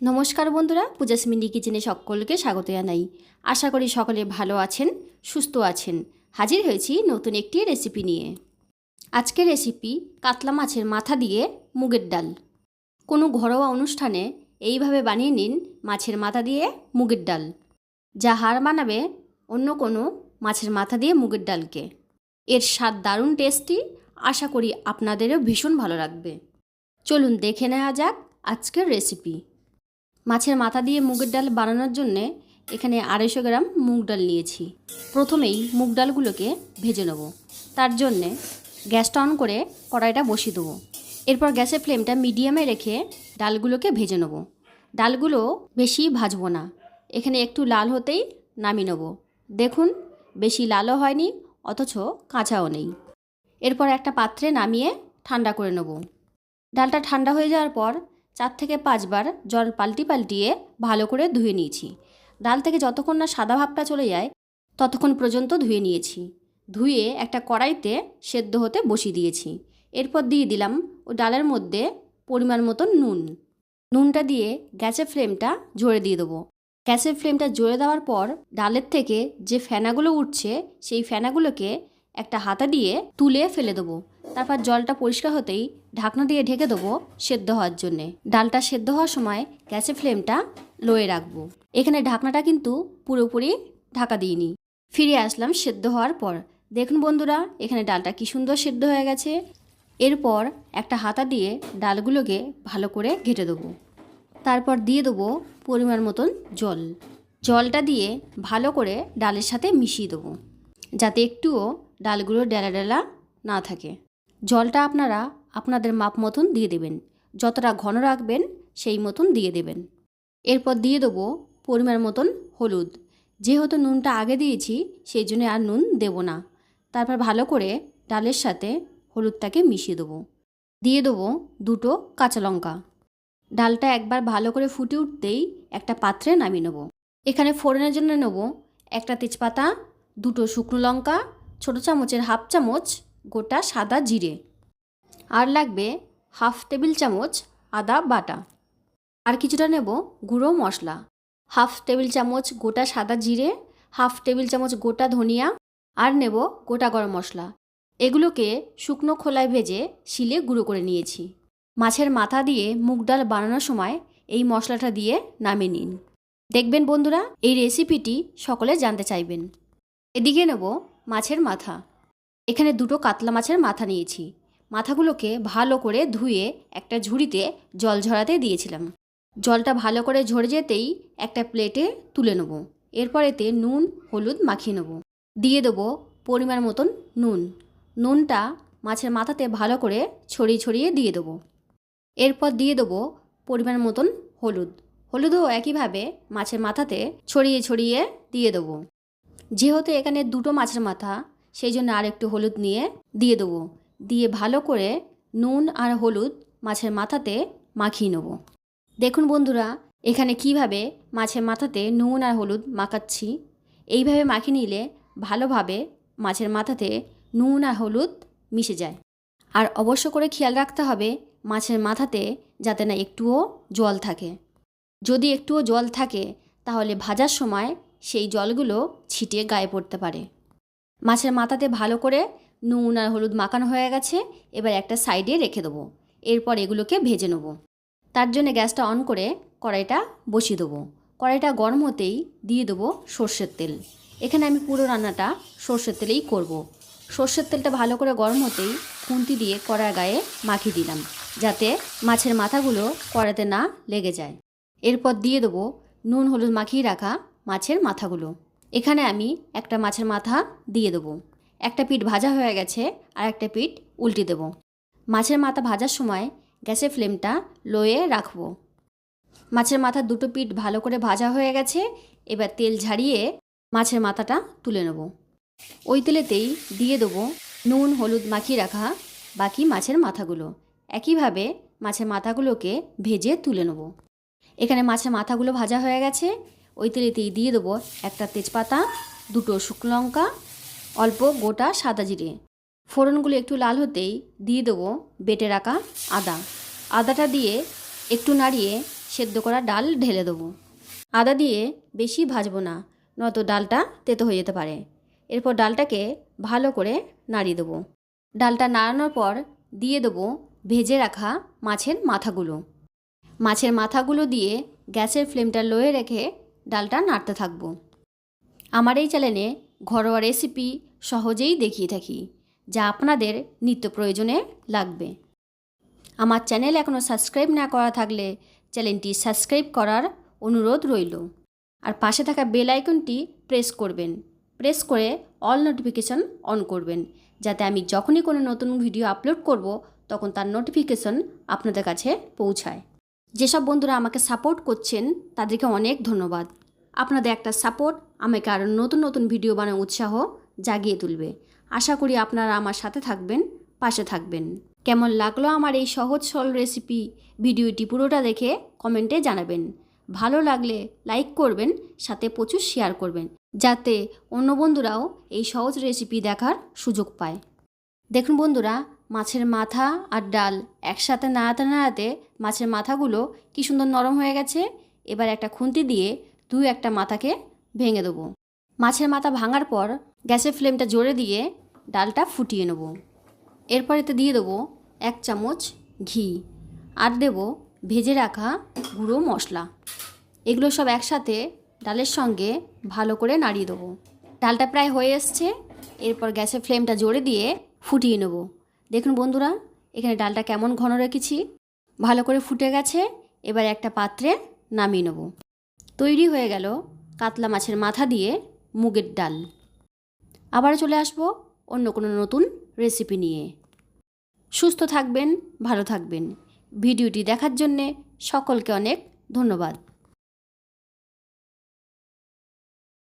নমস্কার বন্ধুরা, পূজাস্মিনী কিচেনে সকলকে স্বাগত জানাই। আশা করি সকলে ভালো আছেন, সুস্থ আছেন। হাজির হয়েছি নতুন একটি রেসিপি নিয়ে। আজকের রেসিপি কাতলা মাছের মাথা দিয়ে মুগের ডাল। কোনো ঘরোয়া অনুষ্ঠানে এইভাবে বানিয়ে নিন মাছের মাথা দিয়ে মুগের ডাল, যা হার মানাবে অন্য কোনো মাছের মাথা দিয়ে মুগের ডালকে। এর স্বাদ দারুণ টেস্টি, আশা করি আপনাদেরও ভীষণ ভালো লাগবে। চলুন দেখে নেওয়া যাক আজকের রেসিপি। মাছের মাথা দিয়ে মুগের ডাল বানানোর জন্যে এখানে 250 গ্রাম মুগ ডাল নিয়েছি। প্রথমেই মুগ ডালগুলোকে ভেজে নেব। তার জন্যে গ্যাসটা অন করে কড়াইটা বসিয়ে দেবো। এরপর গ্যাসের ফ্লেমটা মিডিয়ামে রেখে ডালগুলোকে ভেজে নেব। ডালগুলো বেশি ভাজবো না, এখানে একটু লাল হতেই নামিয়ে নেব। দেখুন, বেশি লালও হয়নি অথচ কাঁচাও নেই। এরপর একটা পাত্রে নামিয়ে ঠান্ডা করে নেব। ডালটা ঠান্ডা হয়ে যাওয়ার পর 4 থেকে 5 বার জল পাল্টিয়ে ভালো করে ধুয়ে নিয়েছি। ডাল থেকে যতক্ষণ না সাদা ভাবটা চলে যায় ততক্ষণ পর্যন্ত ধুয়ে নিয়েছি। ধুয়ে একটা কড়াইতে সেদ্ধ হতে বসিয়ে দিয়েছি। এরপর দিয়ে দিলাম ও ডালের মধ্যে পরিমাণ মতন নুনটা দিয়ে গ্যাসের ফ্লেমটা জোরে দিয়ে দেবো। গ্যাসের ফ্লেমটা জোরে দেওয়ার পর ডালের থেকে যে ফেনাগুলো উঠছে সেই ফেনাগুলোকে একটা হাতা দিয়ে তুলে ফেলে দেবো। তারপর জলটা পরিষ্কার হতেই ঢাকনা দিয়ে ঢেকে দেবো সেদ্ধ হওয়ার জন্যে। ডালটা সেদ্ধ হওয়ার সময় গ্যাসের ফ্লেমটা লোয়ে রাখবো। এখানে ঢাকনাটা কিন্তু পুরোপুরি ঢাকা দিইনি। ফিরে আসলাম সেদ্ধ হওয়ার পর। দেখুন বন্ধুরা, এখানে ডালটা কি সুন্দর সেদ্ধ হয়ে গেছে। এরপর একটা হাতা দিয়ে ডালগুলোকে ভালো করে ঘেঁটে দেবো। তারপর দিয়ে দেবো পরিমাণ মতন জলটা দিয়ে ভালো করে ডালের সাথে মিশিয়ে দেবো, যাতে একটুও ডালগুলো ডেলা ডেলা না থাকে। জলটা আপনারা আপনাদের মাপ মতন দিয়ে দেবেন, যতটা ঘন রাখবেন সেই মতন দিয়ে দেবেন। এরপর দিয়ে দেবো পরিমাণ মতন হলুদ। যেহেতু নুনটা আগে দিয়েছি সেই জন্য আর নুন দেব না। তারপর ভালো করে ডালের সাথে হলুদটাকে মিশিয়ে দেবো। দিয়ে দেবো 2টো কাঁচা লঙ্কা। ডালটা একবার ভালো করে ফুটে উঠতেই একটা পাত্রে নামিয়ে নেব। এখানে ফোড়নের জন্য নেব একটা তেজপাতা, 2টো শুকনো লঙ্কা, ছোটো চামচের 1/2 চামচ গোটা সাদা জিরে, আর লাগবে 1/2 টেবিল চামচ আদা বাটা। আর কিছুটা নেব গুঁড়ো মশলা, 1/2 টেবিল চামচ গোটা সাদা জিরে, 1/2 টেবিল চামচ গোটা ধনিয়া, আর নেব গোটা গরম মশলা। এগুলোকে শুকনো খোলায় ভেজে শিলে গুঁড়ো করে নিয়েছি। মাছের মাথা দিয়ে মুগ ডাল বানানোর সময় এই মশলাটা দিয়ে নামিয়ে নিন। দেখবেন বন্ধুরা, এই রেসিপিটি সকলে জানতে চাইবেন। এদিকে নেব মাছের মাথা। এখানে 2টো কাতলা মাছের মাথা নিয়েছি। মাথাগুলোকে ভালো করে ধুয়ে একটা ঝুড়িতে জল ঝরাতে দিয়েছিলাম। জলটা ভালো করে ঝরে যেতেই একটা প্লেটে তুলে নেব। এরপর এতে নুন হলুদ মাখিয়ে নেব। দিয়ে দেবো পরিমাণ মতন নুনটা মাছের মাথাতে ভালো করে ছড়িয়ে দিয়ে দেবো। এরপর দিয়ে দেবো পরিমাণ মতন হলুদও একইভাবে মাছের মাথাতে ছড়িয়ে দিয়ে দেবো। যেহেতু এখানে 2টো মাছের মাথা, সেই জন্য আর একটু হলুদ নিয়ে দিয়ে দেবো। দিয়ে ভালো করে নুন আর হলুদ মাছের মাথাতে মাখিয়ে নেব। দেখুন বন্ধুরা, এখানে কিভাবে মাছের মাথাতে নুন আর হলুদ মাখাচ্ছি। এইভাবে মাখিয়ে নিলে ভালোভাবে মাছের মাথাতে নুন আর হলুদ মিশে যায়। আর অবশ্য করে খেয়াল রাখতে হবে মাছের মাথাতে যাতে না একটুও জল থাকে। যদি একটুও জল থাকে তাহলে ভাজার সময় সেই জলগুলো ছিটিয়ে গায়ে পড়তে পারে। মাছের মাথাতে ভালো করে নুন আর হলুদ মাখানো হয়ে গেছে। এবার একটা সাইডে রেখে দেবো। এরপর এগুলোকে ভেজে নেব। তার জন্য গ্যাসটা অন করে কড়াইটা বসিয়ে দেবো। কড়াইটা গরম হতেই দিয়ে দেবো সর্ষের তেল। এখানে আমি পুরো রান্নাটা সর্ষের তেলেই করব। সর্ষের তেলটা ভালো করে গরম হতেই খুন্তি দিয়ে কড়ার গায়ে মাখিয়ে দিলাম, যাতে মাছের মাথাগুলো কড়াতে না লেগে যায়। এরপর দিয়ে দেবো নুন হলুদ মাখিয়ে রাখা মাছের মাথাগুলো। এখানে আমি একটা মাছের মাথা দিয়ে দেবো। একটা পিঠ ভাজা হয়ে গেছে, আর একটা পিঠ উল্টে দেবো। মাছের মাথা ভাজার সময় গ্যাসের ফ্লেমটা লোয়ে রাখবো। মাছের মাথার 2টো পিঠ ভালো করে ভাজা হয়ে গেছে। এবার তেল ঝারিয়ে মাছের মাথাটা তুলে নেব। ওই তেলেতেই দিয়ে দেবো নুন হলুদ মাখিয়ে রাখা বাকি মাছের মাথাগুলো। একইভাবে মাছের মাথাগুলোকে ভেজে তুলে নেব। এখানে মাছের মাথাগুলো ভাজা হয়ে গেছে। ওই তেলেতেই দিয়ে দেবো একটা তেজপাতা, 2টো শুকনো লঙ্কা, অল্প গোটা সাদা জিরে। ফোড়নগুলো একটু লাল হতেই দিয়ে দেবো বেটে রাখা আদাটা দিয়ে একটু নাড়িয়ে সেদ্ধ করা ডাল ঢেলে দেবো। আদা দিয়ে বেশি ভাজবো না, নয়তো ডালটা তেতো হয়ে যেতে পারে। এরপর ডালটাকে ভালো করে নাড়িয়ে দেবো। ডালটা নাড়ানোর পর দিয়ে দেবো ভেজে রাখা মাছের মাথাগুলো। মাছের মাথাগুলো দিয়ে গ্যাসের ফ্লেমটা লোয়ে রেখে ডালটা নাড়তে থাকবো। আমার এই চ্যানেলে ঘরোয়া রেসিপি সহজেই দেখিয়ে থাকি, যা আপনাদের নিত্য প্রয়োজনে লাগবে। আমার চ্যানেল এখনও সাবস্ক্রাইব না করা থাকলে চ্যানেলটি সাবস্ক্রাইব করার অনুরোধ রইল। আর পাশে থাকা বেল আইকনটি প্রেস করবেন। প্রেস করে অল নোটিফিকেশন অন করবেন, যাতে আমি যখনই কোনো নতুন ভিডিও আপলোড করব তখন তার নোটিফিকেশন আপনাদের কাছে পৌঁছায়। যেসব বন্ধুরা আমাকে সাপোর্ট করছেন তাদেরকে অনেক ধন্যবাদ। আপনাদের একটা সাপোর্ট আমাকে আরও নতুন নতুন ভিডিও বানানোর উৎসাহ জাগিয়ে তুলবে। আশা করি আপনারা আমার সাথে থাকবেন, পাশে থাকবেন। কেমন লাগলো আমার এই সহজ সরল রেসিপি ভিডিওটি পুরোটা দেখে কমেন্টে জানাবেন। ভালো লাগলে লাইক করবেন, সাথে প্রচুর শেয়ার করবেন, যাতে অন্য বন্ধুরাও এই সহজ রেসিপি দেখার সুযোগ পায়। দেখুন বন্ধুরা, মাছের মাথা আর ডাল একসাথে নাড়াতে নাড়াতে মাছের মাথাগুলো কি সুন্দর নরম হয়ে গেছে। এবার একটা খুন্তি দিয়ে একটা মাথাকে ভেঙে দেবো। মাছের মাথা ভাঙার পর গ্যাসের ফ্লেমটা জোরে দিয়ে ডালটা ফুটিয়ে নেব। এরপর এতে দিয়ে দেবো 1 চামচ ঘি আর দেবো ভেজে রাখা গুঁড়ো মশলা। এগুলো সব একসাথে ডালের সঙ্গে ভালো করে নাড়িয়ে দেবো। ডালটা প্রায় হয়ে এসছে। এরপর গ্যাসের ফ্লেমটা জোরে দিয়ে ফুটিয়ে নেব। দেখুন বন্ধুরা, এখানে ডালটা কেমন ঘন রেখেছি, ভালো করে ফুটে গেছে। এবার একটা পাত্রে নামিয়ে নেব। তৈরি হয়ে গেল কাতলা মাছের মাথা দিয়ে মুগের ডাল। আবার চলে আসব অন্য কোনো নতুন রেসিপি নিয়ে। সুস্থ থাকবেন, ভালো থাকবেন। ভিডিওটি দেখার জন্যে সকলকে অনেক ধন্যবাদ।